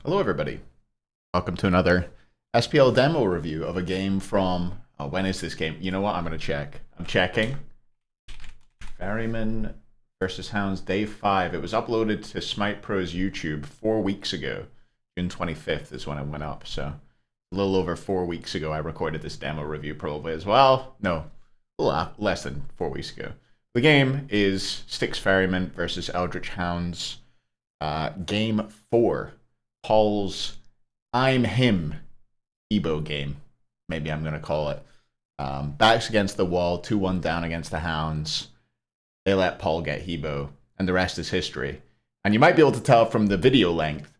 Hello everybody, welcome to another SPL demo review of a game from, when is this game? You know what, I'm going to check. I'm checking. Ferryman versus Hounds, Day 5. It was uploaded to Smite Pro's YouTube 4 weeks ago. June 25th is when it went up, so a little over 4 weeks ago I recorded this demo review probably as well. No, a little less than 4 weeks ago. The game is Styx Ferryman versus Eldritch Hounds. Game 4. Paul's I'm Him Ebo game. Maybe I'm going to call it. Backs against the wall, 2-1 down against the Hounds. They let Paul get Hebo, and the rest is history. And you might be able to tell from the video length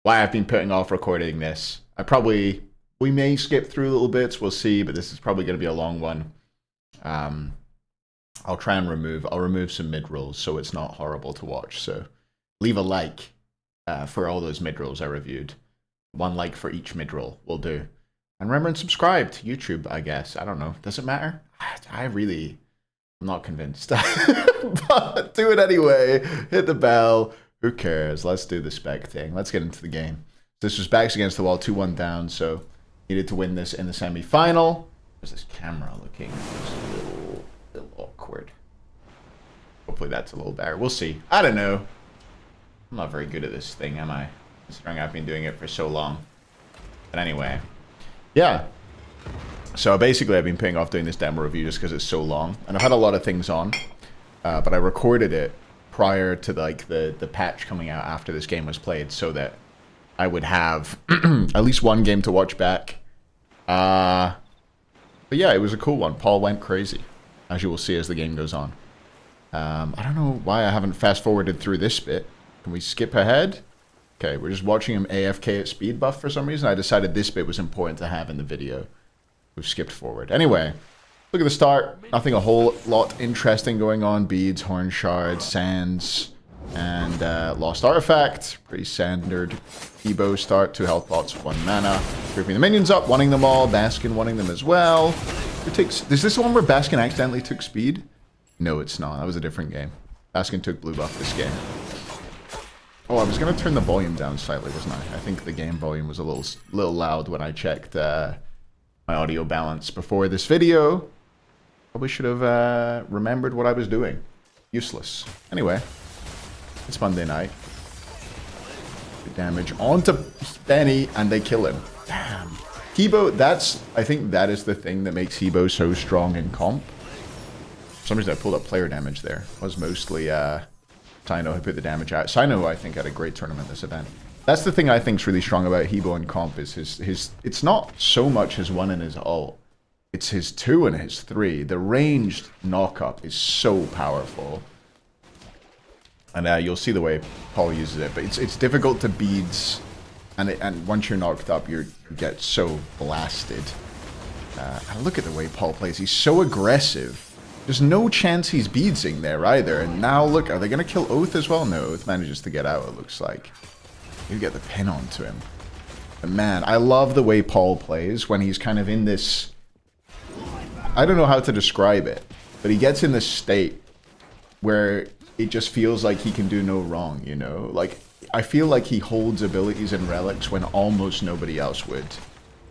why I've been putting off recording this. We may skip through little bits, we'll see, but this is probably going to be a long one. I'll remove some mid-rolls so it's not horrible to watch. So leave a like for all those mid-rolls I reviewed. 1 like for each mid-roll will do. And remember and subscribe to YouTube, I guess. I don't know. Does it matter? I'm not convinced. But do it anyway. Hit the bell. Who cares? Let's do the spec thing. Let's get into the game. This was backs against the wall, 2-1 down, so needed to win this in the semi-final. There's this camera looking just a little awkward. Hopefully that's a little better. We'll see. I don't know. I'm not very good at this thing, am I? Considering I've been doing it for so long. But anyway, yeah. So basically I've been putting off doing this demo review just because it's so long. And I've had a lot of things on. But I recorded it prior to like the patch coming out after this game was played so that I would have at least one game to watch back. But yeah, it was a cool one. Paul went crazy, as you will see as the game goes on. I don't know why I haven't fast-forwarded through this bit. Can we skip ahead? Okay, we're just watching him AFK at speed buff for some reason. I decided this bit was important to have in the video. We've skipped forward. Anyway, look at the start. Nothing a whole lot interesting going on. Beads, horn shards, sands, and lost artifact. Pretty standard Ebo start. 2 health pots, 1 mana. Grouping the minions up, wanting them all. Baskin wanting them as well. Is this the one where Baskin accidentally took speed? No, it's not. That was a different game. Baskin took blue buff this game. Oh, I was going to turn the volume down slightly, wasn't I? I think the game volume was a little loud when I checked my audio balance before this video. Probably should have remembered what I was doing. Useless. Anyway, it's Monday night. Good damage onto Benny, and they kill him. Damn. Hebo, I think that is the thing that makes Hebo so strong in comp. For some reason I pulled up player damage there. It was mostly Sino who put the damage out. Sino, I think, had a great tournament this event. That's the thing I think is really strong about Hebo and comp is his it's not so much his 1 and his ult. It's his 2 and his 3. The ranged knock-up is so powerful. And you'll see the way Paul uses it. But it's difficult to beads. And once you're knocked up, you get so blasted. And look at the way Paul plays. He's so aggressive. There's no chance he's beadsing there either. And now, look, are they going to kill Oath as well? No, Oath manages to get out, it looks like. You get the pin onto him. But man, I love the way Paul plays when he's kind of in this... I don't know how to describe it, but he gets in this state where it just feels like he can do no wrong, you know? Like, I feel like he holds abilities and relics when almost nobody else would.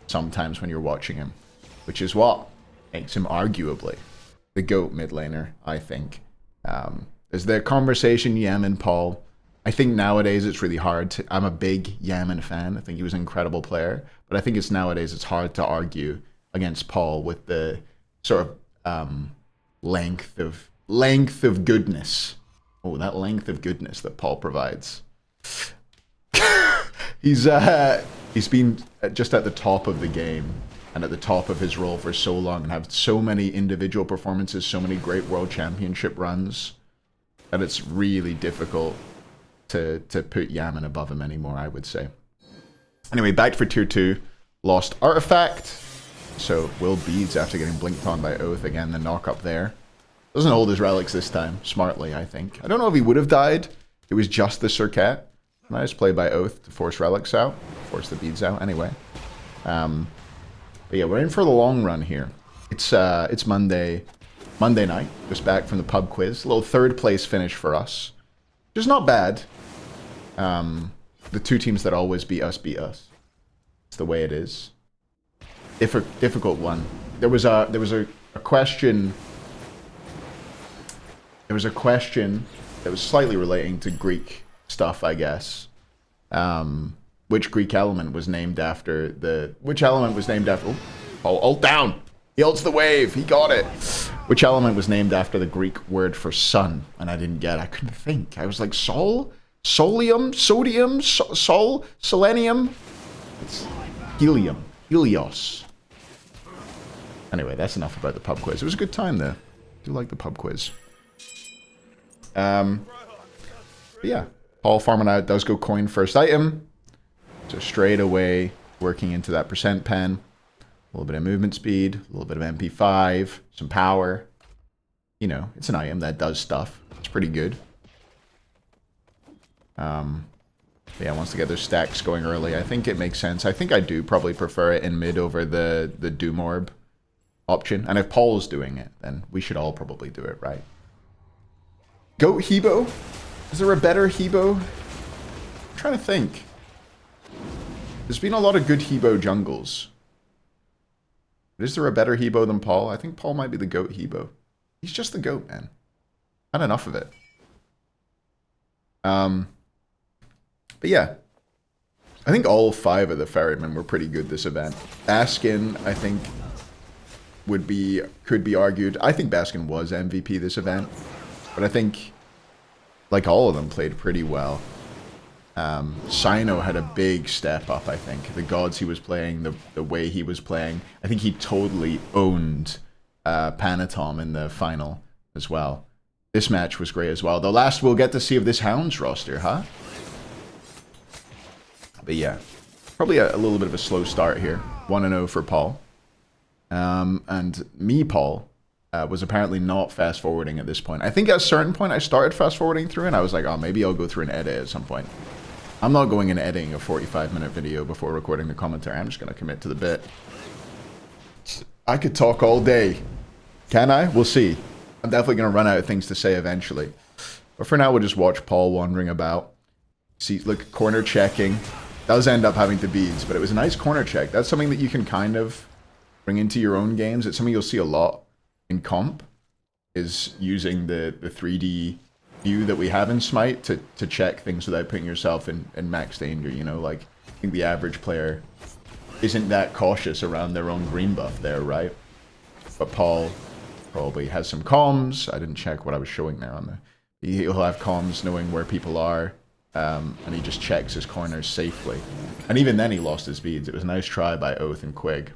Sometimes when you're watching him. Which is what makes him arguably the GOAT mid laner, I think. Is there conversation, Yaman, Paul? I think nowadays it's really hard to... I'm a big Yaman fan. I think he was an incredible player. But I think nowadays it's hard to argue against Paul with the sort of length of goodness. Oh, that length of goodness that Paul provides. He's been just at the top of the game and at the top of his role for so long and have so many individual performances, so many great world championship runs, that it's really difficult to put Yaman above him anymore, I would say. Anyway, back for tier 2. Lost artifact. So will beads after getting blinked on by Oath. Again, the knock up there. Doesn't hold his relics this time. Smartly, I think. I don't know if he would have died. It was just the Circat. Nice play by Oath to force relics out. Force the beads out. Anyway. But yeah, we're in for the long run here. It's Monday night. Just back from the pub quiz. A little 3rd place finish for us. Which is not bad. The two teams that always beat us beat us. It's the way it is. Difficult one. There was a question. There was a question that was slightly relating to Greek stuff, I guess. Which Greek element was named after the... Which element was named after... Oh, ult down! He ults the wave! He got it! Which element was named after the Greek word for sun? And I didn't get it. I couldn't think. I was like, sol? Solium? Sodium? Sol? Selenium? It's helium. Helios. Anyway, that's enough about the pub quiz. It was a good time, though. I do like the pub quiz. But yeah. Paul farming out does go coin first item. So straight away working into that percent pen. A little bit of movement speed, a little bit of MP5, some power. You know, it's an item that does stuff. It's pretty good. But yeah, wants to get those stacks going early. I think it makes sense. I think I do probably prefer it in mid over the Doom Orb option. And if Paul's doing it, then we should all probably do it, right? Goat Hebo? Is there a better Hebo? I'm trying to think. There's been a lot of good Hebo jungles. But is there a better Hebo than Paul? I think Paul might be the GOAT Hebo. He's just the GOAT, man. Had enough of it. But yeah. I think all 5 of the Ferrymen were pretty good this event. Baskin, I think, could be argued. I think Baskin was MVP this event. But I think, like, all of them played pretty well. Sino had a big step up, I think. The gods he was playing, the way he was playing. I think he totally owned Panatom in the final as well. This match was great as well. The last we'll get to see of this Hounds roster, huh? But yeah, probably a little bit of a slow start here. 1-0 for Paul. And me, Paul, was apparently not fast-forwarding at this point. I think at a certain point I started fast-forwarding through and I was like, oh, maybe I'll go through and edit at some point. I'm not going and editing a 45-minute video before recording the commentary. I'm just going to commit to the bit. I could talk all day. Can I? We'll see. I'm definitely going to run out of things to say eventually. But for now, we'll just watch Paul wandering about. See, look, corner checking. Does end up having to beads, but it was a nice corner check. That's something that you can kind of bring into your own games. It's something you'll see a lot in comp, is using the 3D view that we have in Smite to check things without putting yourself in max danger, you know? Like, I think the average player isn't that cautious around their own green buff there, right? But Paul probably has some comms. I didn't check what I was showing there on the... He'll have comms knowing where people are. And he just checks his corners safely. And even then he lost his beads. It was a nice try by Oath and Quig.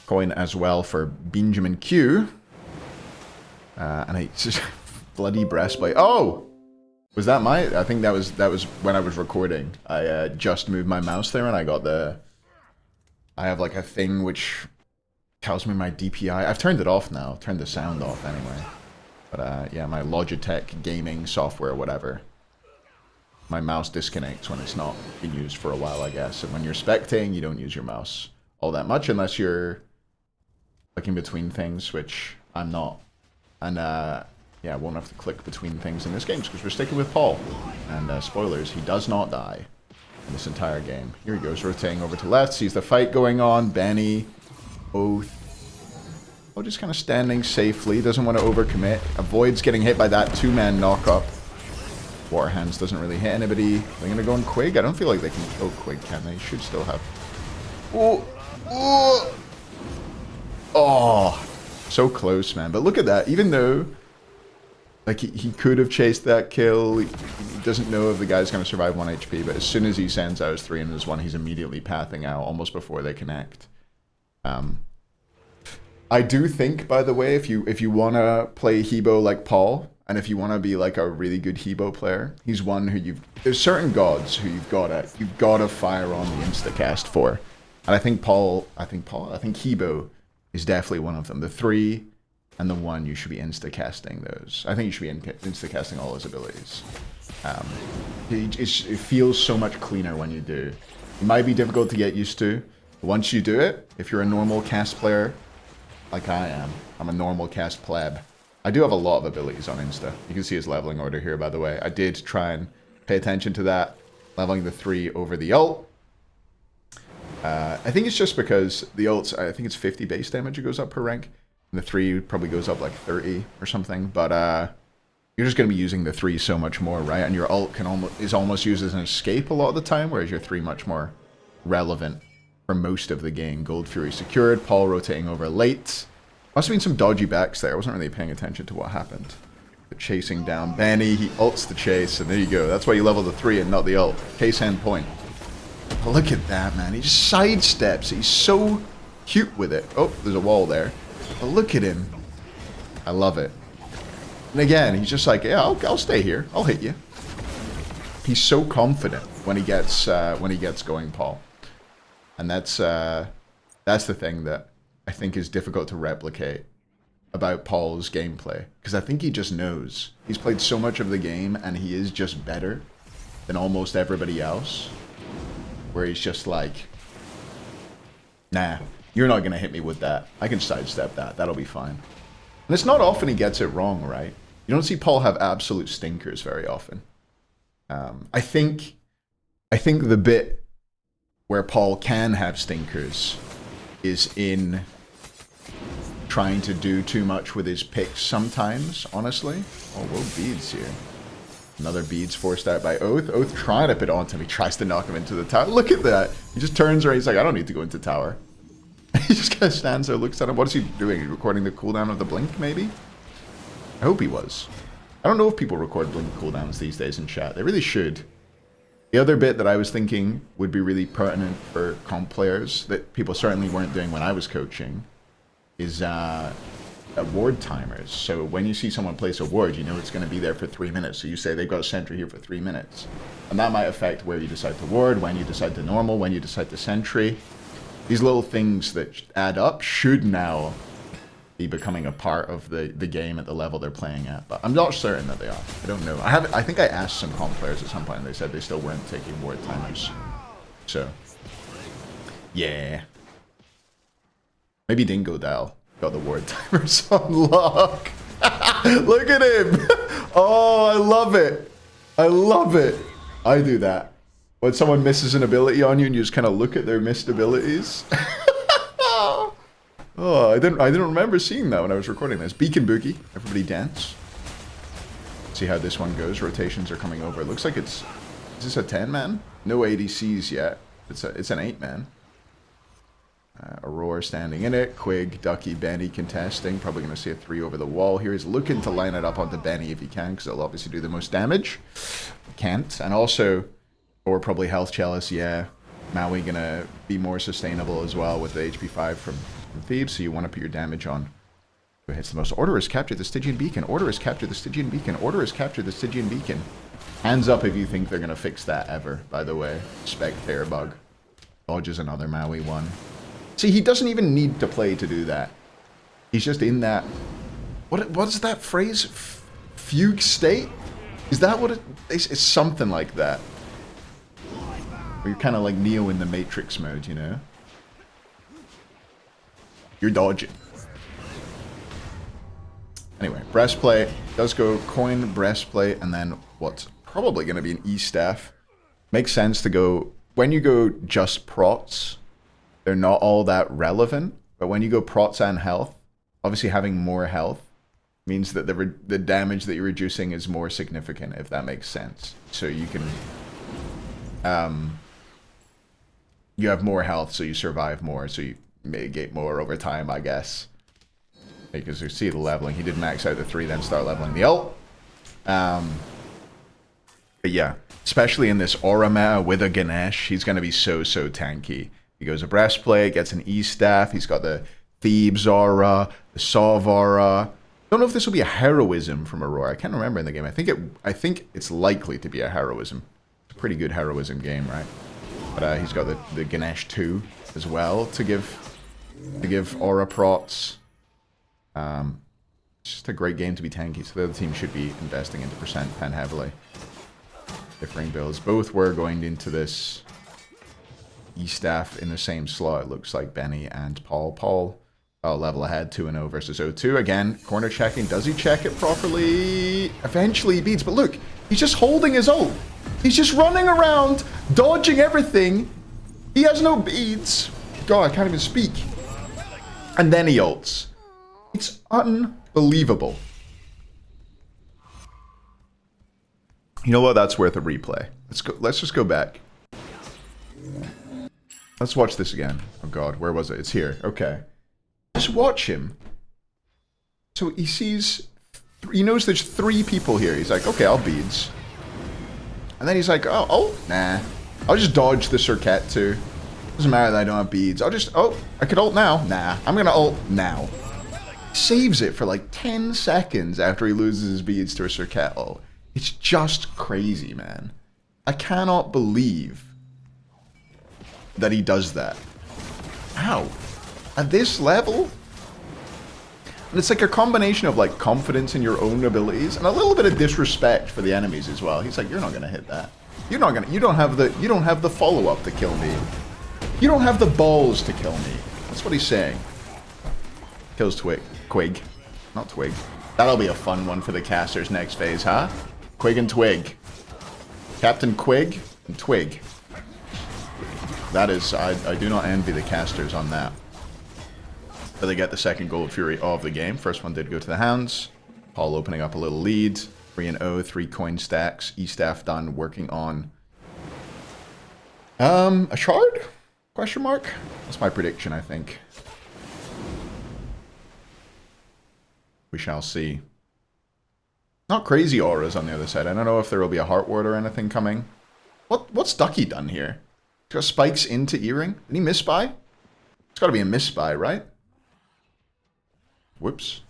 Coin as well for Benjamin Q. And he just bloody breastplate. Oh! Was that my... I think that was when I was recording. I just moved my mouse there and I got the... I have like a thing which tells me my DPI. I've turned it off now. Turned the sound off anyway. But yeah, my Logitech gaming software, whatever. My mouse disconnects when it's not being used for a while, I guess. And when you're spectating, you don't use your mouse all that much unless you're clicking between things, which I'm not. And yeah, I won't have to click between things in this game because we're sticking with Paul. And spoilers, he does not die in this entire game. Here he goes, rotating over to left, sees the fight going on. Benny, Oath. Oh, just kind of standing safely, doesn't want to overcommit, avoids getting hit by that two-man knock-up. Water Hands doesn't really hit anybody. They're going to go on Quig? I don't feel like they can kill Quig, can they? Should still have... Oh! Oh! Oh! So close, man. But look at that. Even though, like, he could have chased that kill, he doesn't know if the guy's going to survive 1 HP, but as soon as he sends out his 3 and his 1, he's immediately pathing out almost before they connect. I do think, by the way, if you want to play Hebo like Paul, and if you want to be like a really good Hebo player, he's one who there's certain gods who you've got to fire on the instacast for. And I think Hebo is definitely one of them. The 3 and the 1, you should be instacasting those. I think you should be instacasting all his abilities. It feels so much cleaner when you do. It might be difficult to get used to. But once you do it, if you're a normal cast player, like I am. I'm a normal cast pleb. I do have a lot of abilities on Insta. You can see his leveling order here, by the way. I did try and Pay attention to that. Leveling the 3 over the ult. I think it's just because the ults, I think it's 50 base damage it goes up per rank. And the 3 probably goes up like 30 or something. But you're just going to be using the 3 so much more, right? And your ult is almost used as an escape a lot of the time, whereas your 3 much more relevant for most of the game. Gold Fury secured. Paul rotating over late. Must have been some dodgy backs there. I wasn't really paying attention to what happened. Chasing down Benny, he ults the chase, and there you go. That's why you level the 3 and not the ult. Case end point. But look at that, man. He just sidesteps. He's so cute with it. Oh, there's a wall there. But look at him. I love it. And again, he's just like, yeah, I'll stay here. I'll hit you. He's so confident when he gets going, Paul. And that's the thing that I think is difficult to replicate about Paul's gameplay, because I think he just knows. He's played so much of the game, and he is just better than almost everybody else, where he's just like, nah, you're not going to hit me with that. I can sidestep that. That'll be fine. And it's not often he gets it wrong, right? You don't see Paul have absolute stinkers very often. I think the bit where Paul can have stinkers is in trying to do too much with his picks sometimes, honestly. Oh, whoa, beads here. Another beads forced out by Oath. Oath trying to put onto him. He tries to knock him into the tower. Look at that. He just turns around. He's like, I don't need to go into tower. He just kind of stands there, looks at him. What is he doing? Is he recording the cooldown of the blink, maybe? I hope he was. I don't know if people record blink cooldowns these days in chat. They really should. The other bit that I was thinking would be really pertinent for comp players that people certainly weren't doing when I was coaching is ward timers. So when you see someone place a ward, you know it's going to be there for 3 minutes. So you say they've got a sentry here for 3 minutes. And that might affect where you decide to ward, when you decide to normal, when you decide to sentry. These little things that add up should now be becoming a part of the game at the level they're playing at. But I'm not certain that they are. I don't know. I think I asked some comp players at some point and they said they still weren't taking ward timers. So, yeah. Maybe Dingo Dial got the ward timers on lock. Look at him. Oh, I love it. I love it. I do that. When someone misses an ability on you and you just kind of look at their missed abilities. Oh, I didn't remember seeing that when I was recording this. Beacon Boogie. Everybody dance. See how this one goes. Rotations are coming over. It looks like it's... Is this a 10-man? No ADCs yet. It's an 8-man. Aurora standing in it. Quig, Ducky, Benny contesting. Probably going to see a 3 over the wall here. He's looking to line it up onto Benny if he can, because it'll obviously do the most damage. Can't. And also, or probably Health Chalice, yeah. Maui going to be more sustainable as well with the HP 5 from Thebes, so you want to put your damage on who hits the most. Order has captured the Stygian Beacon. Order has captured the Stygian Beacon. Order has captured the Stygian Beacon. Hands up if you think they're going to fix that ever, by the way. Spectator bug. Dodges another Maui one. See, he doesn't even need to play to do that. He's just in that... What's that phrase? Fugue state? Is that what it is? It's something like that. Where you're kind of like Neo in the Matrix mode, you know? You're dodging. Anyway, breastplate. Does go coin, breastplate, and then what's probably going to be an E-staff. Makes sense to go... When you go just prots, they're not all that relevant. But when you go prots and health, obviously having more health means that the damage that you're reducing is more significant, if that makes sense. So you can... you have more health, so you survive more, so you mitigate more over time, I guess. Because you see the leveling. He did max out the 3, then start leveling the ult. But yeah, especially in this aura meta with a Ganesh, he's going to be so tanky. He goes a breastplate, gets an E-staff. He's got the Thebes aura, the Sov aura. Don't know if this will be a heroism from Aurora. I can't remember in the game. I think it's likely to be a heroism. It's a pretty good heroism game, right? But he's got the Ganesh 2 as well to give aura prots. It's just a great game to be tanky, so the other team should be investing into percent pen heavily. Differing builds. Both were going into this E-staff in the same slot. It looks like Benny and Paul. Paul level ahead, 2-0 versus 0-2. Again, corner checking. Does he check it properly? Eventually he beats, but look, he's just holding his ult. He's just running around, dodging everything. He has no beads. God, I can't even speak. And then he ults. It's unbelievable. You know what? That's worth a replay. Let's go. Let's just go back. Let's watch this again. Oh God, where was it? It's here. Okay. Just watch him. So he sees... He knows there's 3 people here. He's like, okay, I'll beads. And then he's like, oh, nah. I'll just dodge the Circuit too. Doesn't matter that I don't have beads. I'll just, I could ult now. Nah, I'm gonna ult now. Saves it for like 10 seconds after he loses his beads to a Circuit ult. It's just crazy, man. I cannot believe that he does that. How? At this level? And it's like a combination of like confidence in your own abilities and a little bit of disrespect for the enemies as well. He's like, you're not gonna hit that. You don't have the follow-up to kill me. You don't have the balls to kill me. That's what he's saying. Kills Quig. Not Twig. That'll be a fun one for the casters next phase, huh? Quig and Twig. Captain Quig and Twig. That is, I do not envy the casters on that. But they get the second Gold Fury of the game. First one did go to the Hounds. Paul opening up a little lead. 3-0, 3 coin stacks. E-staff done, working on... a shard? Question mark? That's my prediction, I think. We shall see. Not crazy auras on the other side. I don't know if there will be a Heart Ward or anything coming. What's Ducky done here? He's got spikes into E-ring. Did he misspy? It's got to be a misspy, right? Whoops.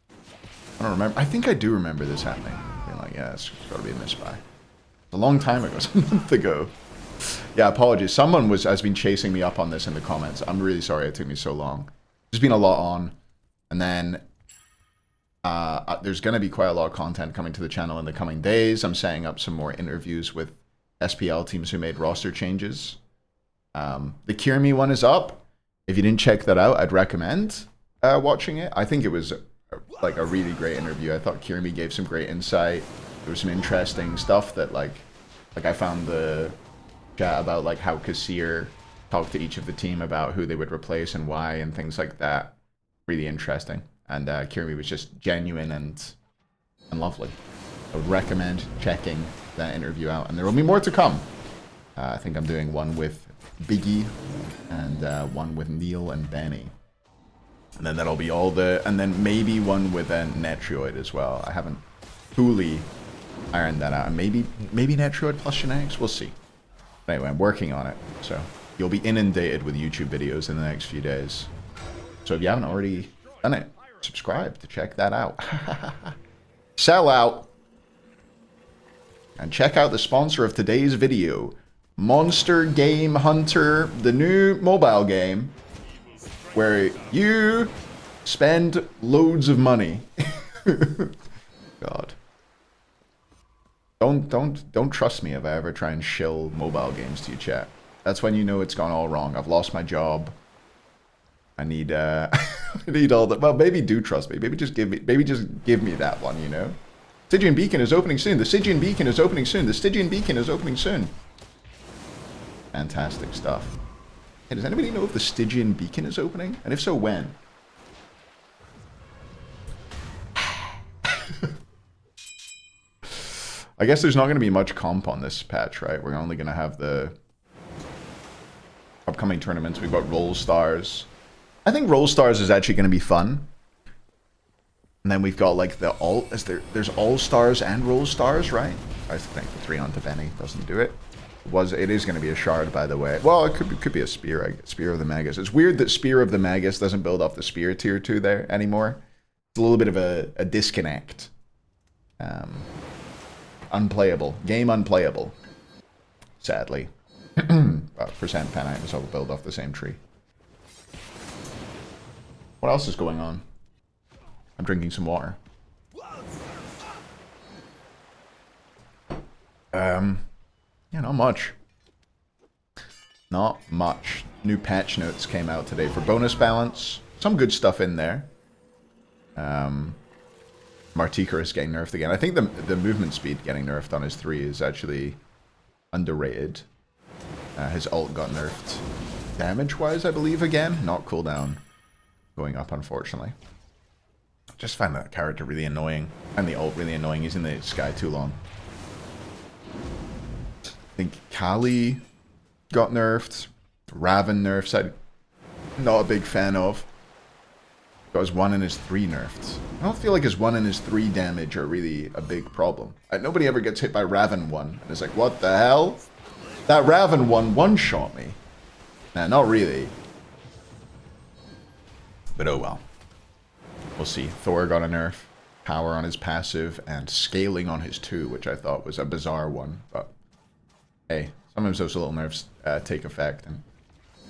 I don't remember. I think I do remember this happening. Being like, yeah, it's got to be a misspy. A long time ago. It's a month ago. Yeah, apologies. Someone has been chasing me up on this in the comments. I'm really sorry it took me so long. There's been a lot on. And then there's going to be quite a lot of content coming to the channel in the coming days. I'm setting up some more interviews with SPL teams who made roster changes. The Kirimi one is up. If you didn't check that out, I'd recommend watching it. I think it was like a really great interview. I thought Kirimi gave some great insight. There was some interesting stuff that like I found the chat about like how Kassir talked to each of the team about who they would replace and why and things like that. Really interesting. And Kirimi was just genuine and lovely. I would recommend checking that interview out. And there will be more to come. I think I'm doing one with Biggie and one with Neil and Benny. And then that'll be all the... And then maybe one with Netrioid as well. I haven't fully ironed that out. And maybe Netrioid plus Genetics. We'll see. But anyway, I'm working on it. So you'll be inundated with YouTube videos in the next few days. So if you haven't already done it, subscribe to check that out. Sell out. And check out the sponsor of today's video. Monster Game Hunter, the new mobile game where you spend loads of money. God. Don't trust me if I ever try and shill mobile games to you, chat. That's when you know it's gone all wrong. I've lost my job. I need I need all that. Well, maybe do trust me. Maybe just give me that one, you know. Stygian Beacon is opening soon. The Stygian Beacon is opening soon. The Stygian Beacon is opening soon. Fantastic stuff. Hey, does anybody know if the Stygian Beacon is opening? And if so, when? I guess there's not going to be much comp on this patch, right? We're only going to have the upcoming tournaments. We've got Roll Stars. I think Roll Stars is actually going to be fun. And then we've got like the there's All Stars and Roll Stars, right? I think the 3 onto Benny doesn't do it. It is going to be a shard, by the way. Well, it could be a spear. I guess. Spear of the Magus. It's weird that Spear of the Magus doesn't build off the Spear tier 2 there anymore. It's a little bit of a disconnect. Unplayable. Game unplayable. Sadly. Percent pen items all build off the same tree. What else is going on? I'm drinking some water. Yeah, not much. Not much. New patch notes came out today for bonus balance. Some good stuff in there. Martika is getting nerfed again. I think the movement speed getting nerfed on his 3 is actually underrated. His ult got nerfed damage-wise, I believe, again. Not cooldown going up, unfortunately. Just find that character really annoying. And the ult really annoying. He's in the sky too long. I think Kali got nerfed. Raven nerfs I'm not a big fan of. Got his 1 and his 3 nerfed. I don't feel like his 1 and his 3 damage are really a big problem. Nobody ever gets hit by Raven 1. And it's like, what the hell? That Raven 1 one-shot me. Nah, not really. But oh well. We'll see. Thor got a nerf. Power on his passive and scaling on his 2, which I thought was a bizarre one. But hey, sometimes those little nerfs take effect. And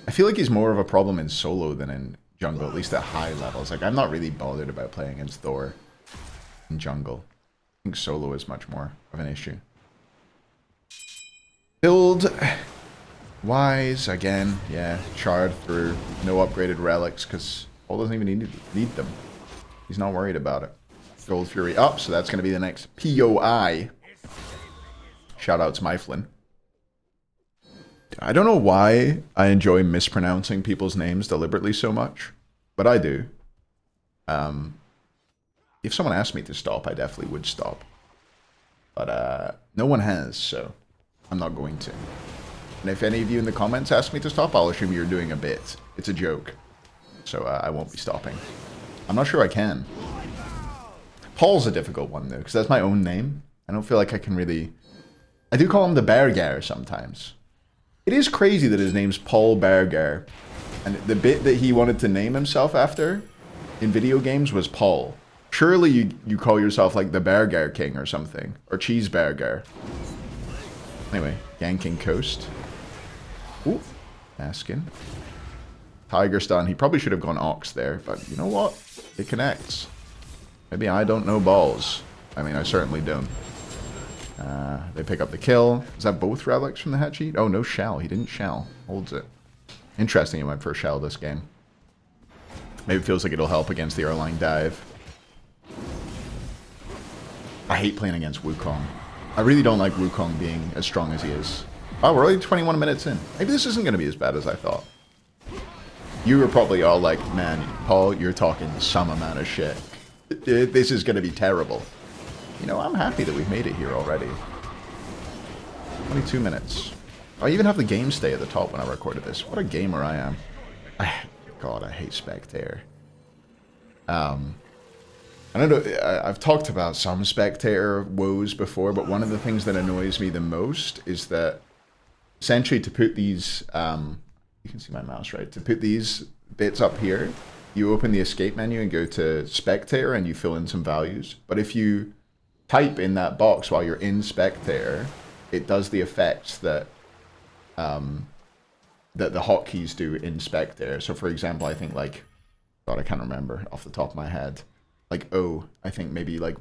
I feel like he's more of a problem in solo than in jungle, at least at high levels. Like, I'm not really bothered about playing against Thor in jungle. I think solo is much more of an issue. Build wise, again, yeah, shard through, no upgraded relics, because Paul doesn't even need them. He's not worried about it. Gold Fury up, so that's going to be the next POI. Shout out to Myflin. I don't know why I enjoy mispronouncing people's names deliberately so much, but I do. If someone asked me to stop, I definitely would stop. But no one has, so I'm not going to. And if any of you in the comments ask me to stop, I'll assume you're doing a bit. It's a joke. So I won't be stopping. I'm not sure I can. Paul's a difficult one, though, because that's my own name. I don't feel like I can really... I do call him the Berger sometimes. It is crazy that his name's Paul Berger. And the bit that he wanted to name himself after in video games was Paul. Surely you call yourself like the Berger King or something. Or Cheeseburger. Anyway, ganking Coast. Ooh, Askin. Tiger stun. He probably should have gone Ox there, but you know what? It connects. Maybe I don't know balls. I mean, I certainly don't. They pick up the kill. Is that both relics from the head sheet? Oh, no shell. He didn't shell. Holds it. Interesting he went for a shell this game. Maybe it feels like it'll help against the Erlang dive. I hate playing against Wukong. I really don't like Wukong being as strong as he is. Oh, we're only 21 minutes in. Maybe this isn't going to be as bad as I thought. You were probably all like, man, Paul, you're talking some amount of shit. This is going to be terrible. You know, I'm happy that we've made it here already. 22 minutes. I even have the game stay at the top when I recorded this. What a gamer I am. God, I hate Spectator. I don't know, I've talked about some Spectator woes before, but one of the things that annoys me the most is that essentially to put these, you can see my mouse, right? To put these bits up here, you open the escape menu and go to Spectator and you fill in some values. But if you type in that box while you're in Spectator, it does the effects that that the hotkeys do in Spectator. So for example, I think like, God, I can't remember off the top of my head. Like O, I think maybe like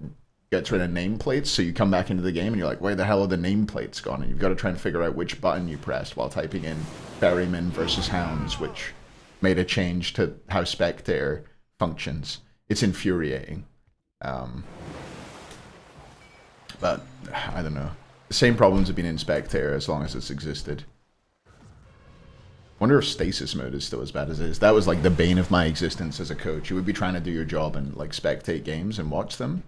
gets rid of nameplates, so you come back into the game and you're like, where the hell are the nameplates gone? And you've got to try and figure out which button you pressed while typing in Ferryman versus Hounds, which made a change to how Spectator functions. It's infuriating. But I don't know. The same problems have been in Spectator as long as it's existed. Wonder if stasis mode is still as bad as it is. That was like the bane of my existence as a coach. You would be trying to do your job and like spectate games and watch them.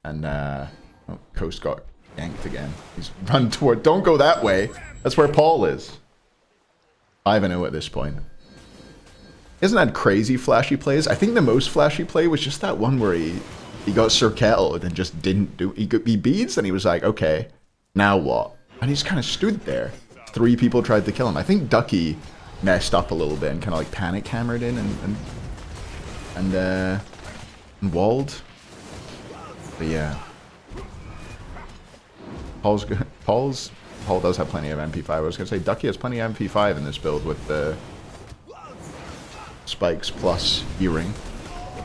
And oh, Coast got yanked again. He's run toward... Don't go that way. That's where Paul is. 5-0 at this point. He hasn't had crazy flashy plays. I think the most flashy play was just that one where he got circled and just didn't do... He beads and he was like, okay, now what? And he just kind of stood there. 3 people tried to kill him. I think Ducky messed up a little bit and kind of like panic hammered in and walled. But yeah, Paul does have plenty of MP5. I was gonna say Ducky has plenty of MP5 in this build with the spikes plus earring.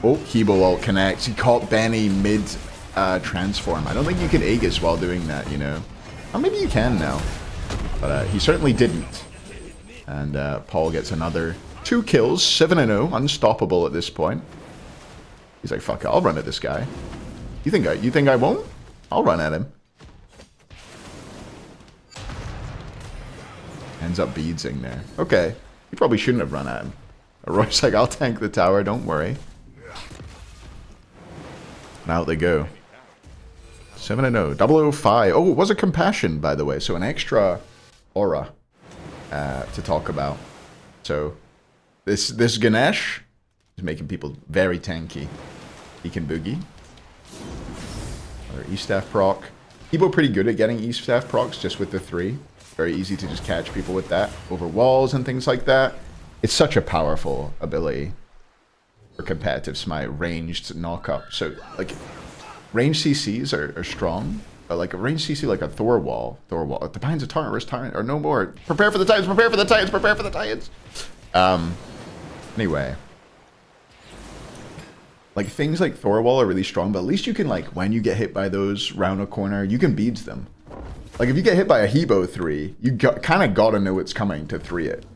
Oh, Hebo ult connects. He caught Benny mid transform. I don't think you can Aegis while doing that, you know. Or maybe you can now, but he certainly didn't. And Paul gets another 2 kills, 7-0, unstoppable at this point. He's like, fuck it, I'll run at this guy. You think I won't? I'll run at him. Ends up beadsing there. Okay. He probably shouldn't have run at him. Roy's like, I'll tank the tower, don't worry. And out they go. 7-0. 005. Oh, it was a compassion, by the way. So an extra aura to talk about. So this Ganesh is making people very tanky. He can boogie. Or E-Staff proc. People pretty good at getting E-Staff procs just with the 3. Very easy to just catch people with that over walls and things like that. It's such a powerful ability for competitive smite, ranged knock-up. So, like, ranged CCs are strong, but like a ranged CC like a Thor wall, it depends a Tyrant versus Tyrant, or no more. Prepare for the Titans, prepare for the Titans, prepare for the Titans! Anyway. Like, things like Thor wall are really strong, but at least you can, like, when you get hit by those round a corner, you can beads them. Like, if you get hit by a Hebo 3, you kind of gotta know it's coming to 3 it.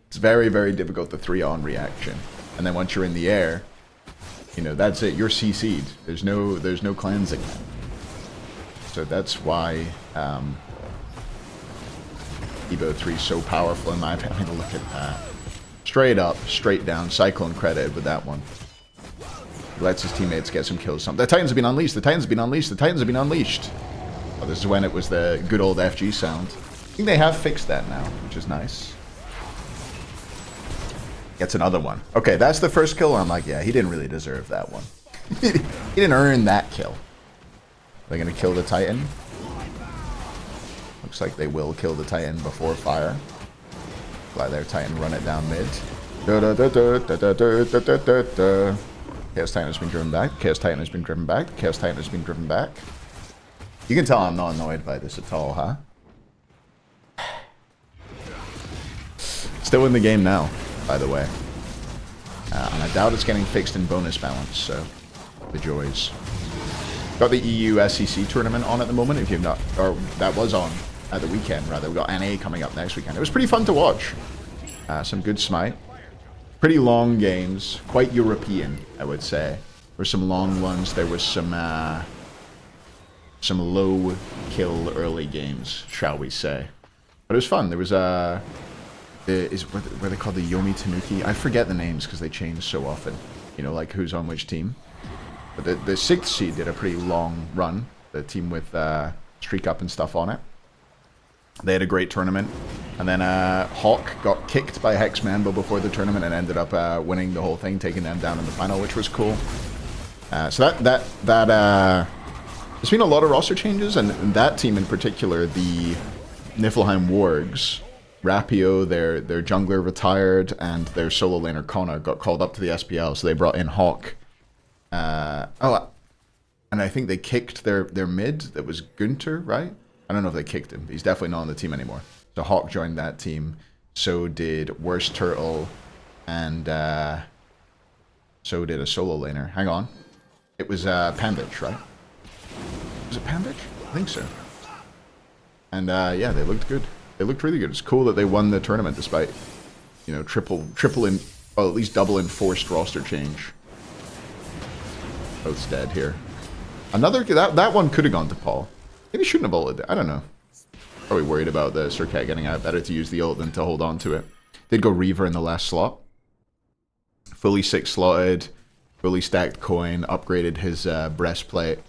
It's very, very difficult to 3 on reaction. And then once you're in the air, you know, that's it. You're CC'd. There's no cleansing. So that's why Hebo 3 is so powerful in my opinion. I mean, look at that. Straight up, straight down. Cyclone credited with that one. He lets his teammates get some kills. The Titans have been unleashed. The Titans have been unleashed. The Titans have been unleashed. Oh, this is when it was the good old FG sound. I think they have fixed that now, which is nice. Gets another one. Okay, that's the first kill. I'm like, yeah, he didn't really deserve that one. He didn't earn that kill. They're going to kill the Titan. Looks like they will kill the Titan before fire. Fly their Titan, run it down mid. Chaos Titan has been driven back. Chaos Titan has been driven back. Chaos Titan has been driven back. You can tell I'm not annoyed by this at all, huh? Still in the game now, by the way. And I doubt it's getting fixed in bonus balance, so the joys. Got the EU SEC tournament on at the moment, if you've not, or that was on at the weekend, rather. We got NA coming up next weekend. It was pretty fun to watch. Some good smite. Pretty long games, quite European, I would say. There were some long ones, there was some low kill early games, shall we say. But it was fun. There was were they called the Yomi Tanuki? I forget the names because they change so often. You know, like who's on which team. But the 6th seed did a pretty long run. The team with Streak Up and stuff on it. They had a great tournament. And then Hawk got kicked by Hex Mambo before the tournament and ended up winning the whole thing, taking them down in the final, which was cool. So there's been a lot of roster changes, and that team in particular, the Niflheim Wargs, Rapio, their jungler retired, and their solo laner Kona got called up to the SPL, so they brought in Hawk. And I think they kicked their mid, that was Gunter, right? I don't know if they kicked him, but he's definitely not on the team anymore. So Hawk joined that team, so did Worst Turtle, and so did a solo laner. Hang on. It was Panditch, right? Was it Panditch? I think so. And yeah, they looked good. They looked really good. It's cool that they won the tournament despite, you know, triple in, well, at least double enforced roster change. Both's dead here. Another, that one could have gone to Paul. Maybe shouldn't have ulted. I don't know. Probably worried about the Surcat getting out. Better to use the ult than to hold on to it. Did go Reaver in the last slot. Fully 6 slotted. Fully stacked coin. Upgraded his breastplate.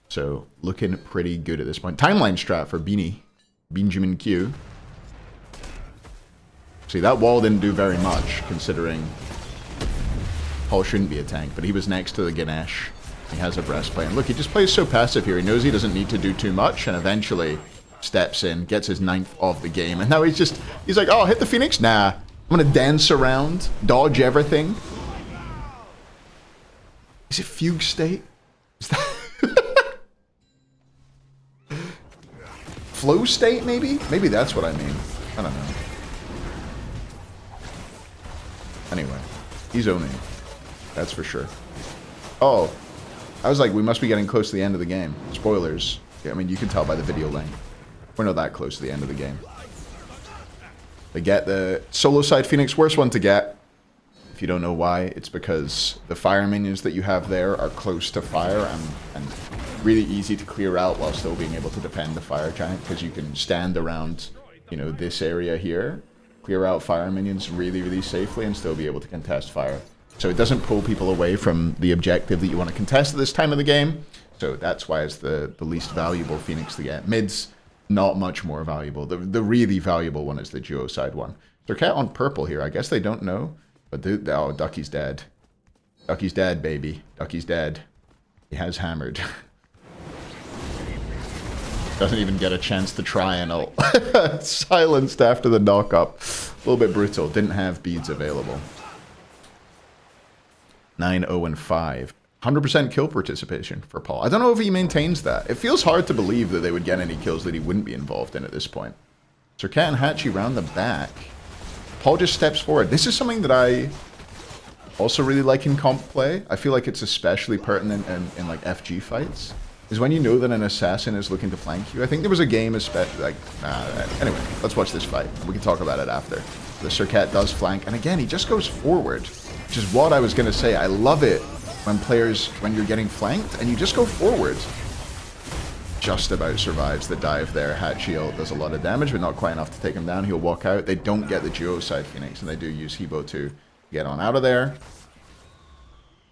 So, looking pretty good at this point. Timeline strat for Benjamin Q. See, that wall didn't do very much, considering Paul shouldn't be a tank, but he was next to the Ganesh. He has a breastplate. And look, he just plays so passive here. He knows he doesn't need to do too much, and eventually steps in, gets his 9th of the game. And now he's like, oh, hit the Phoenix? Nah. I'm going to dance around, dodge everything. Is it Fugue State? Is that... Flow State, maybe? Maybe that's what I mean. I don't know. Anyway, he's owning. That's for sure. Oh, I was like, we must be getting close to the end of the game. Spoilers. Yeah, I mean, you can tell by the video length. We're not that close to the end of the game. They get the solo side Phoenix, worst one to get. If you don't know why, it's because the fire minions that you have there are close to fire and really easy to clear out while still being able to defend the fire giant, because you can stand around you know, this area here, clear out fire minions really, really safely and still be able to contest fire. So it doesn't pull people away from the objective that you want to contest at this time of the game. So that's why it's the least valuable Phoenix to get. Mid's not much more valuable. The really valuable one is the duo side one. Serket on purple here. I guess they don't know. But oh, Ducky's dead. Ducky's dead, baby. Ducky's dead. He has hammered. Doesn't even get a chance to try and ult. Silenced after the knock-up. A little bit brutal. Didn't have beads available. 9-0-5. 100% kill participation for Paul. I don't know if he maintains that. It feels hard to believe that they would get any kills that he wouldn't be involved in at this point. Serket and Hatchie round the back. Paul just steps forward. This is something that I also really like in comp play. I feel like it's especially pertinent in like FG fights. Is when you know that an assassin is looking to flank you. I think there was a game, anyway, let's watch this fight. We can talk about it after. The Serket does flank, and again, he just goes forward, which is what I was going to say. I love it when you're getting flanked, and you just go forward. Just about survives the dive there. Hatchie ult does a lot of damage, but not quite enough to take him down. He'll walk out. They don't get the duo side Phoenix, and they do use Hebo to get on out of there.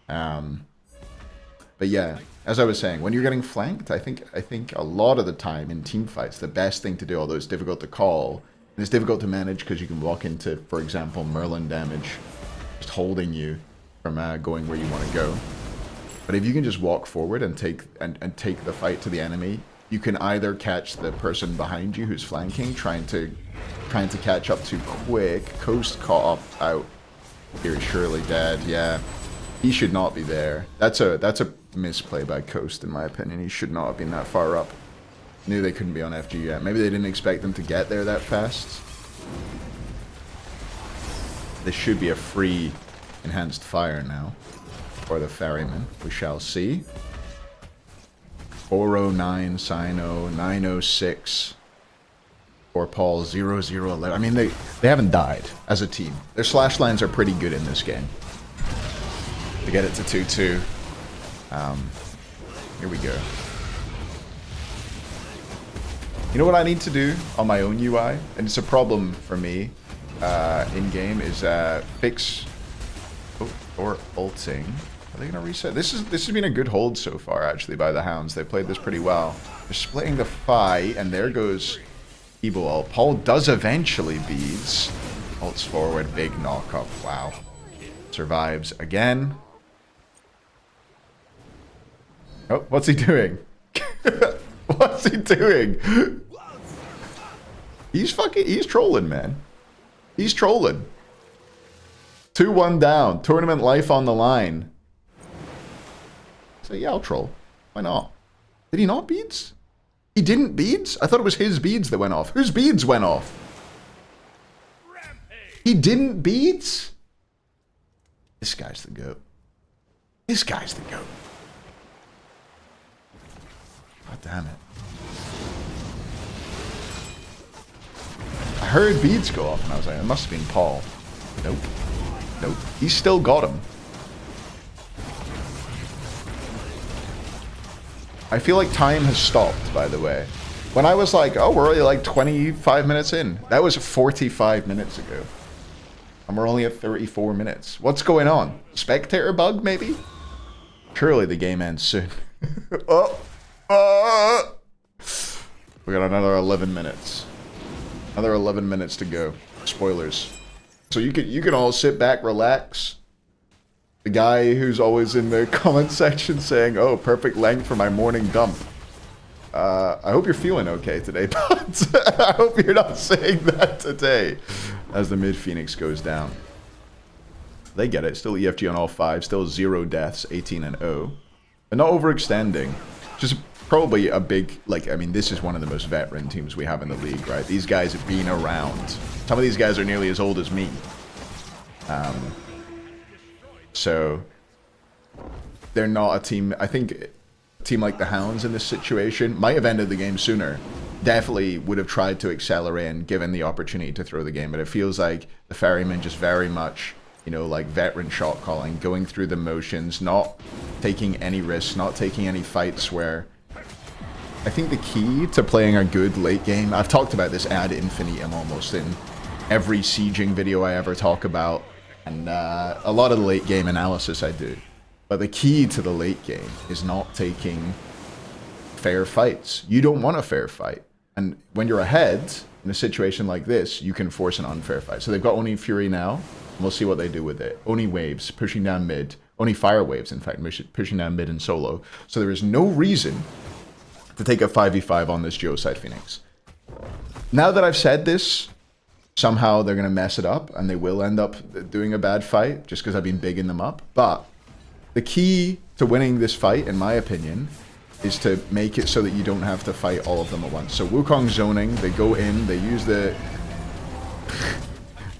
But yeah, as I was saying, when you're getting flanked, I think a lot of the time in team fights, the best thing to do, although it's difficult to call, and it's difficult to manage because you can walk into, for example, Merlin damage, just holding you from going where you want to go. But if you can just walk forward and take the fight to the enemy, you can either catch the person behind you who's flanking, trying to catch up too quick. Coast caught up out. Here he's surely dead. Yeah, he should not be there. That's a misplay by Coast, in my opinion. He should not have been that far up. Knew they couldn't be on FG yet. Maybe they didn't expect them to get there that fast. This should be a free enhanced fire now for the ferryman. We shall see. 409 Sino, 906 for Paul, 0011. I mean, they haven't died as a team. Their slash lines are pretty good in this game. To get it to 2-2. Here we go. You know what I need to do on my own UI? And it's a problem for me in-game, is fix... Oh, or ulting. Are they going to reset? This has been a good hold so far, actually, by the Hounds. They played this pretty well. They're splitting the fight, and there goes Hebo ult. Paul does eventually beads. Ults forward, big knock-up. Wow. Survives again. Oh, what's he doing? What's he doing? He's trolling, man. He's trolling. 2-1 down. Tournament life on the line. So yeah, I'll troll. Why not? Did he not beads? He didn't beads? I thought it was his beads that went off. Whose beads went off? He didn't beads? This guy's the GOAT. This guy's the GOAT. God damn it. I heard beads go off and I was like, it must have been Paul. Nope. Nope. He still got him. I feel like time has stopped, by the way. When I was like, oh, we're only like 25 minutes in. That was 45 minutes ago. And we're only at 34 minutes. What's going on? Spectator bug, maybe? Surely the game ends soon. We got another 11 minutes. Another 11 minutes to go. Spoilers. So you can all sit back, relax. The guy who's always in the comment section saying, oh, perfect length for my morning dump. I hope you're feeling okay today, but I hope you're not saying that today as the mid Phoenix goes down. They get it. Still EFG on all 5. Still 0 deaths, 18-0. But not overextending. Just probably a big, like, I mean, this is one of the most veteran teams we have in the league, right? These guys have been around. Some of these guys are nearly as old as me. So they're not a team. I think a team like the Hounds in this situation might have ended the game sooner. Definitely would have tried to accelerate and given the opportunity to throw the game. But it feels like the Ferryman just very much, you know, like veteran shot calling, going through the motions, not taking any risks, not taking any fights where I think the key to playing a good late game, I've talked about this ad infinitum almost in every sieging video I ever talk about, and a lot of the late game analysis I do. But the key to the late game is not taking fair fights. You don't want a fair fight. And when you're ahead, in a situation like this, you can force an unfair fight. So they've got Oni Fury now, and we'll see what they do with it. Oni Waves, pushing down mid. Oni Fire Waves, in fact, pushing down mid and solo. So there is no reason to take a 5v5 on this Geoside Phoenix. Now that I've said this, somehow they're going to mess it up, and they will end up doing a bad fight, just because I've been bigging them up. But the key to winning this fight, in my opinion, is to make it so that you don't have to fight all of them at once. So Wukong zoning, they go in, they use the...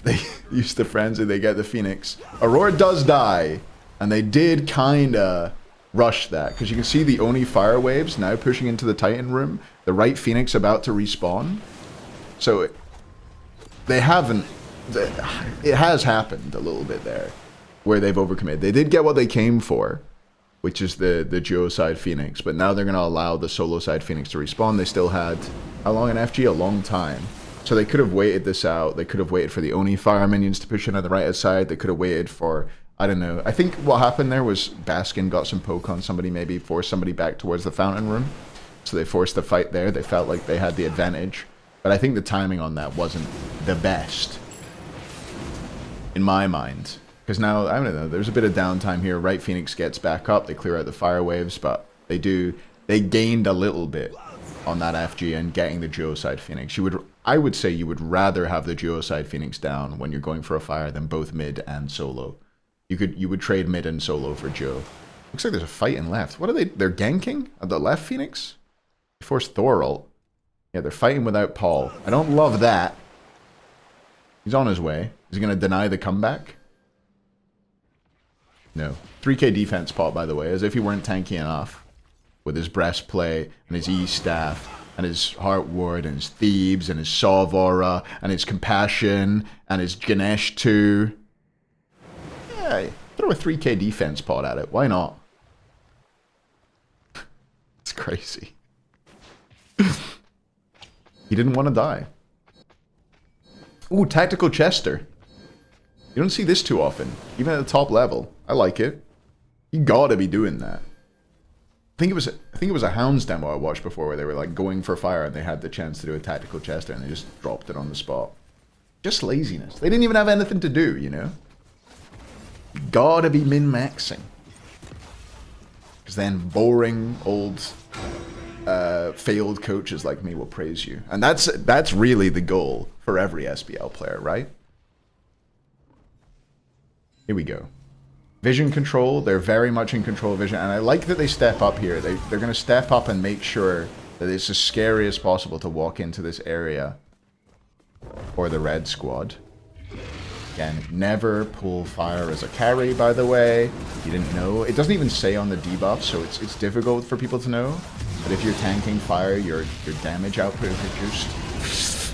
they use the frenzy, they get the Phoenix. Aurora does die, and they did kinda rush that, because you can see the Oni Fire Waves now pushing into the Titan room, the right Phoenix about to respawn. So they haven't... it has happened a little bit there, where they've overcommitted. They did get what they came for, which is the Geoside Phoenix, but now they're going to allow the solo side Phoenix to respawn. They still had, how long an FG? A long time. So they could have waited this out. They could have waited for the Oni Fire minions to push in on the right side. They could have waited for, I don't know. I think what happened there was Baskin got some poke on somebody, maybe forced somebody back towards the fountain room. So they forced the fight there. They felt like they had the advantage. But I think the timing on that wasn't the best, in my mind. Because now, I don't know, there's a bit of downtime here. Right Phoenix gets back up. They clear out the fire waves, but they gained a little bit on that FG and getting the Geoside Phoenix. I would say you would rather have the Geoside Phoenix down when you're going for a fire than both mid and solo. You would trade mid and solo for Joe. Looks like there's a fight in left. What are they? They're ganking at the left Phoenix? They forced Thor ult. Yeah, they're fighting without Paul. I don't love that. He's on his way. Is he going to deny the comeback? No. 3k defense pot, by the way, as if he weren't tanky enough. With his breastplate, and his E-staff, and his Heart Ward, and his Thebes, and his Solve Aura, and his Compassion, and his Ganesh 2. Yeah, throw a 3k defense pot at it. Why not? It's crazy. He didn't want to die. Ooh, Tactical Chester. You don't see this too often, even at the top level. I like it. You gotta be doing that. I think it was a Hounds demo I watched before where they were like going for fire and they had the chance to do a Tactical Chester and they just dropped it on the spot. Just laziness. They didn't even have anything to do, you know? You gotta be min-maxing. Because then boring old failed coaches like me will praise you. And that's really the goal for every SPL player, right? Here we go. Vision control, they're very much in control of vision, and I like that they step up here. They're going to step up and make sure that it's as scary as possible to walk into this area for the red squad. Again, never pull fire as a carry, by the way. You didn't know. It doesn't even say on the debuff, so it's difficult for people to know. But if you're tanking fire, your damage output is reduced.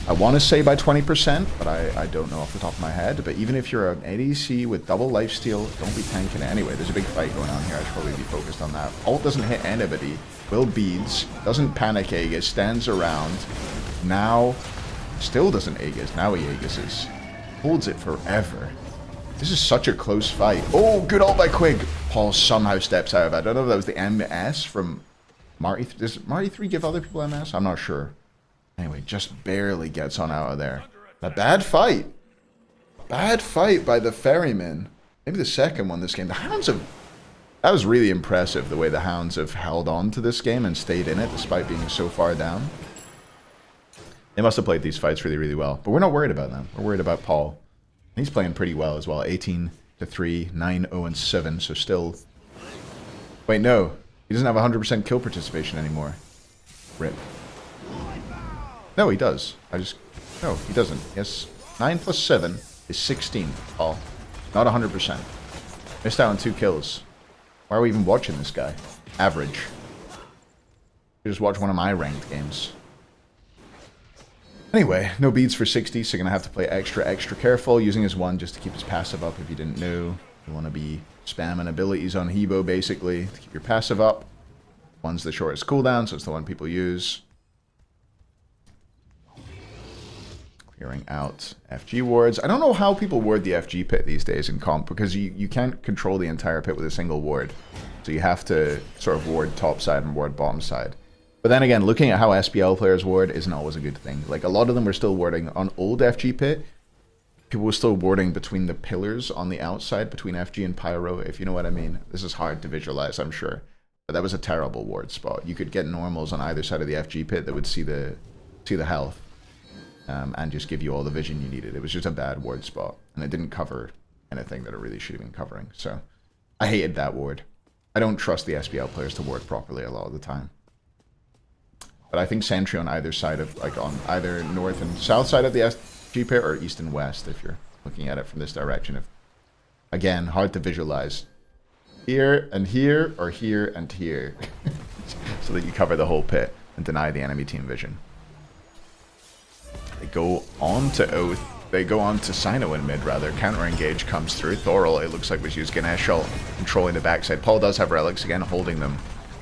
I want to say by 20%, but I don't know off the top of my head. But even if you're an ADC with double lifesteal, don't be tanking it anyway. There's a big fight going on here. I should probably be focused on that. Ult doesn't hit anybody. Will beads. Doesn't panic Aegis. Stands around. Now, still doesn't Aegis. Now he Aegises. Holds it forever. This is such a close fight. Oh, good ult by Quig. Paul somehow steps out of it. I don't know if that was the MS from Marty. Does Marty 3 give other people MS? I'm not sure. Anyway, just barely gets on out of there. A bad fight. Bad fight by the Ferryman. Maybe the second one this game. The Hounds have... That was really impressive, the way the Hounds have held on to this game and stayed in it despite being so far down. They must have played these fights really, really well. But we're not worried about them. We're worried about Paul. He's playing pretty well as well. 18-3, 9-0-7, so still... Wait, no. He doesn't have 100% kill participation anymore. Rip. No, he does. No, he doesn't. Yes, 9 plus 7 is 16, Paul. Not 100%. Missed out on 2 kills. Why are we even watching this guy? Average. You just watch one of my ranked games. Anyway, no beads for 60, so you're going to have to play extra careful, using his 1 just to keep his passive up if you didn't know. You want to be spamming abilities on Hebo, basically, to keep your passive up. One's the shortest cooldown, so it's the one people use. Clearing out FG wards. I don't know how people ward the FG pit these days in comp, because you can't control the entire pit with a single ward. So you have to sort of ward top side and ward bottom side. But then again, looking at how SPL players ward isn't always a good thing. Like, a lot of them were still warding on old FG pit. People were still warding between the pillars on the outside, between FG and Pyro, if you know what I mean. This is hard to visualize, I'm sure. But that was a terrible ward spot. You could get normals on either side of the FG pit that would see the health. And just give you all the vision you needed. It was just a bad ward spot, and it didn't cover anything that it really should have been covering. So I hated that ward. I don't trust the SPL players to ward properly a lot of the time. But I think sentry on either side of, like, on either north and south side of the SG pit, or east and west, if you're looking at it from this direction. Again, hard to visualize. Here and here, or here and here. So that you cover the whole pit and deny the enemy team vision. They go on to Oath. They go on to Sino in mid, rather. Counter-engage comes through. Thorol, it looks like, was used. Ganesh ult controlling the backside. Paul does have relics, again, holding them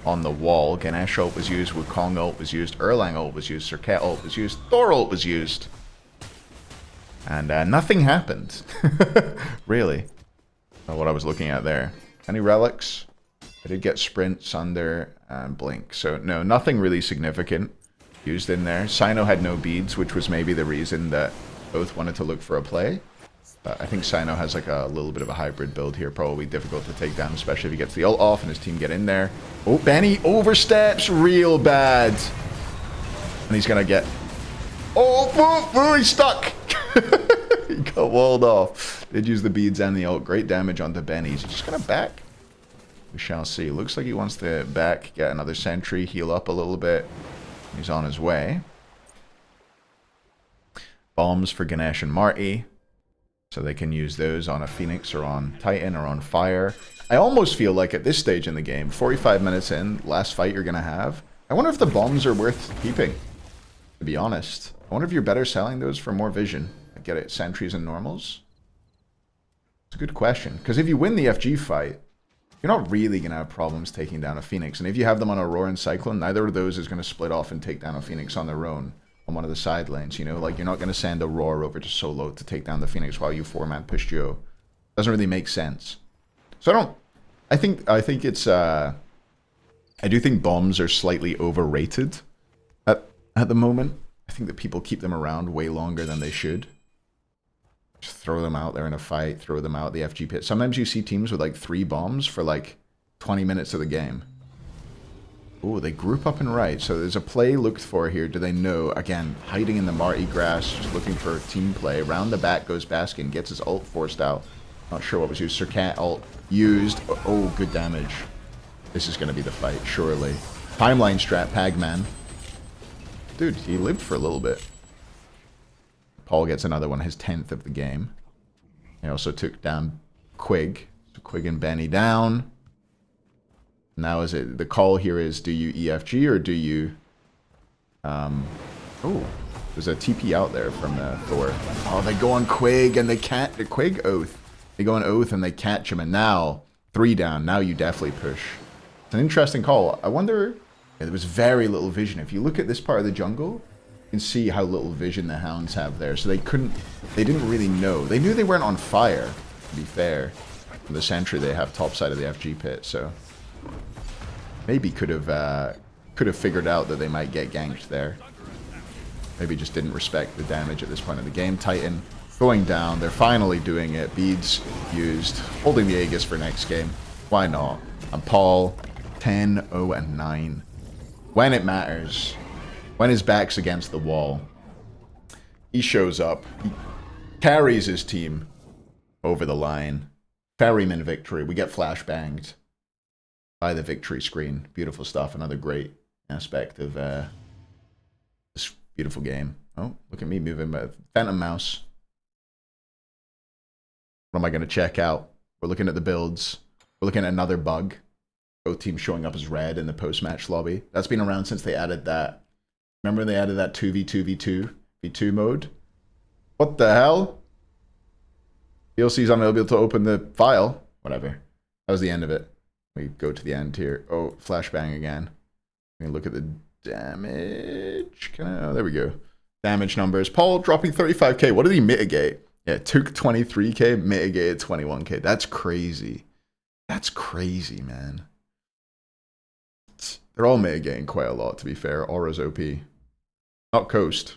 on the wall. Ganesh ult was used. Wukong ult was used. Erlang ult was used. Serket ult was used. Thor ult was used. And nothing happened. Really. What I was looking at there. Any relics? I did get Sprint, Sunder, and Blink. So, no, nothing really significant used in there. Sino had no beads, which was maybe the reason that Oath wanted to look for a play. I think Sino has like a little bit of a hybrid build here, probably difficult to take down, especially if he gets the ult off and his team get in there. Oh, Benny oversteps real bad. And he's gonna get... Oh, he's stuck! He got walled off. Did use the beads and the ult. Great damage onto Benny. He's just gonna back. We shall see. Looks like he wants to back, get another sentry, heal up a little bit. He's on his way. Bombs for Ganesh and Marty. So they can use those on a Phoenix or on Titan or on Fire. I almost feel like at this stage in the game, 45 minutes in, last fight you're going to have, I wonder if the bombs are worth keeping, to be honest. I wonder if you're better selling those for more vision. Like, get it, sentries and normals? It's a good question. Because if you win the FG fight, you're not really going to have problems taking down a Phoenix. And if you have them on Aurora and Cyclone, neither of those is going to split off and take down a Phoenix on their own on one of the side lanes. You know, like, you're not going to send Aurora over to solo to take down the Phoenix while you four-man push Joe. Doesn't really make sense. So I think it's, I do think bombs are slightly overrated at the moment. I think that people keep them around way longer than they should. Just throw them out there in a fight, throw them out the FG pit. Sometimes you see teams with like 3 bombs for like 20 minutes of the game. Oh, they group up and right. So there's a play looked for here. Do they know? Again, hiding in the Marty grass, just looking for team play. Round the back goes Baskin, gets his ult forced out. Not sure what was used. Serket ult used. Oh, good damage. This is going to be the fight, surely. Timeline strat, Pagman. Dude, he lived for a little bit. Paul gets another one, his 10th of the game. He also took down Quig. So Quig and Benny down. Now is it, the call here is, do you EFG or do you... oh, there's a TP out there from Thor. Oh, they go on Quig and they can't... The Quig Oath. They go on Oath and they catch him, and now 3 down. Now you definitely push. It's an interesting call. I wonder... Yeah, there was very little vision. If you look at this part of the jungle, you can see how little vision the Hounds have there. So they didn't really know. They knew they weren't on fire, to be fair. From the sentry they have topside of the FG pit, so... Maybe could have figured out that they might get ganked there. Maybe just didn't respect the damage at this point in the game. Titan going down. They're finally doing it. Beads used. Holding the Aegis for next game. Why not? And Paul, 10, 0, and 9. When it matters. When his back's against the wall. He shows up. He carries his team over the line. Ferryman victory. We get flashbanged by the victory screen. Beautiful stuff. Another great aspect of this beautiful game. Oh, look at me moving my Phantom Mouse. What am I going to check out? We're looking at the builds. We're looking at another bug. Both teams showing up as red in the post-match lobby. That's been around since they added that. Remember when they added that 2v2v2 v2 mode? What the hell? DLC's unable to open the file. Whatever. That was the end of it. We go to the end here. Oh, flashbang again. Let me look at the damage. There we go. Damage numbers. Paul dropping 35k. What did he mitigate? Yeah, took 23k, mitigated 21k. That's crazy. That's crazy, man. They're all mitigating quite a lot, to be fair. Aura's OP. Not Coast.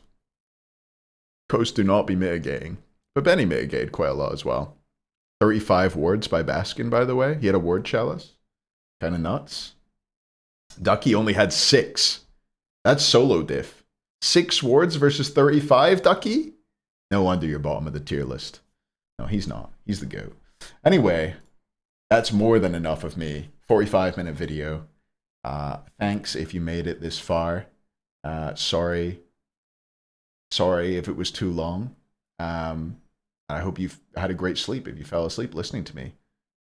Coast do not be mitigating. But Benny mitigated quite a lot as well. 35 wards by Baskin, by the way. He had a ward chalice. Kind of nuts. Ducky only had 6. That's solo diff. 6 wards versus 35, Ducky? No wonder you're bottom of the tier list. No, he's not. He's the GOAT. Anyway, that's more than enough of me. 45-minute video. Thanks if you made it this far. Sorry if it was too long. I hope you've had a great sleep if you fell asleep listening to me.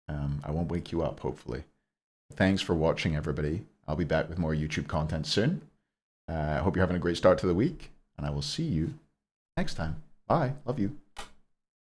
I won't wake you up, hopefully. Thanks for watching, everybody. I'll be back with more YouTube content soon. I hope you're having a great start to the week, and I will see you next time. Bye. Love you.